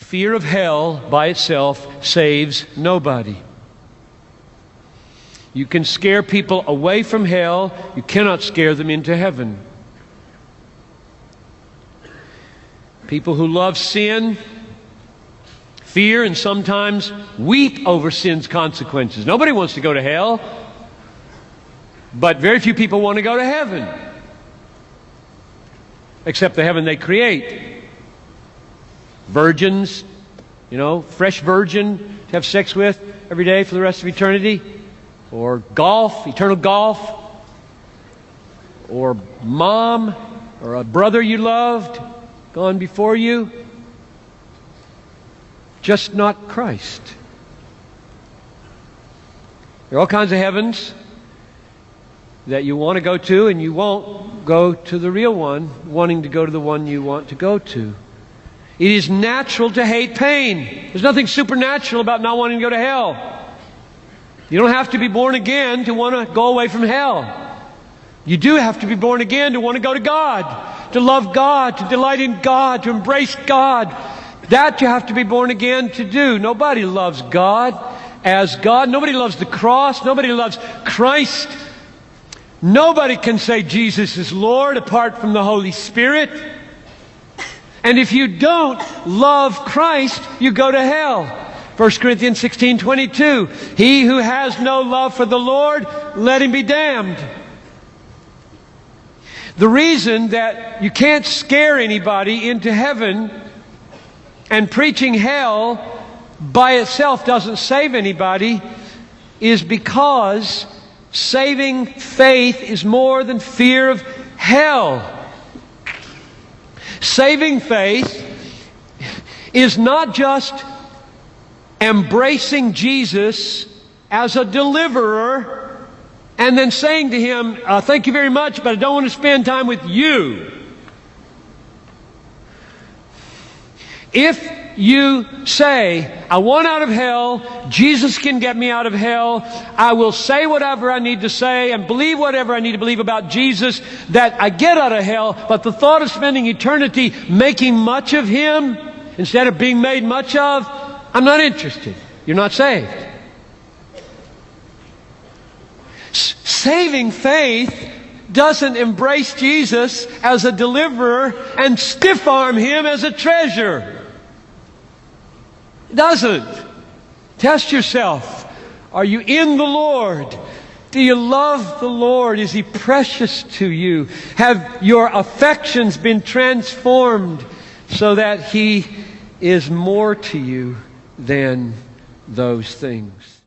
fear of hell by itself saves nobody. You can scare people away from hell. You cannot scare them into heaven. People who love sin fear and sometimes weep over sin's consequences. Nobody wants to go to hell, but very few people want to go to heaven, except the heaven they create. Virgins, fresh virgin to have sex with every day for the rest of eternity. Or golf, eternal golf. Or mom, or a brother you loved, gone before you. Just not Christ. There are all kinds of heavens that you want to go to, and you won't go to the real one, wanting to go to the one you want to go to. It is natural to hate pain. There's nothing supernatural about not wanting to go to hell. You don't have to be born again to want to go away from hell. You do have to be born again to want to go to God, to love God, to delight in God, to embrace God. That you have to be born again to do. Nobody loves God as God. Nobody loves the cross. Nobody loves Christ. Nobody can say Jesus is Lord apart from the Holy Spirit. And if you don't love Christ, you go to hell. 1 Corinthians 16:22. He who has no love for the Lord, let him be damned. The reason that you can't scare anybody into heaven, and preaching hell by itself doesn't save anybody, is because saving faith is more than fear of hell. Saving faith is not just embracing Jesus as a deliverer and then saying to Him, thank you very much, but I don't want to spend time with you. If you say, I want out of hell, Jesus can get me out of hell, I will say whatever I need to say and believe whatever I need to believe about Jesus, that I get out of hell, but the thought of spending eternity making much of Him instead of being made much of, I'm not interested. You're not saved. Saving faith doesn't embrace Jesus as a deliverer and stiff-arm Him as a treasure. It doesn't. Test yourself. Are you in the Lord? Do you love the Lord? Is He precious to you? Have your affections been transformed so that He is more to you than those things?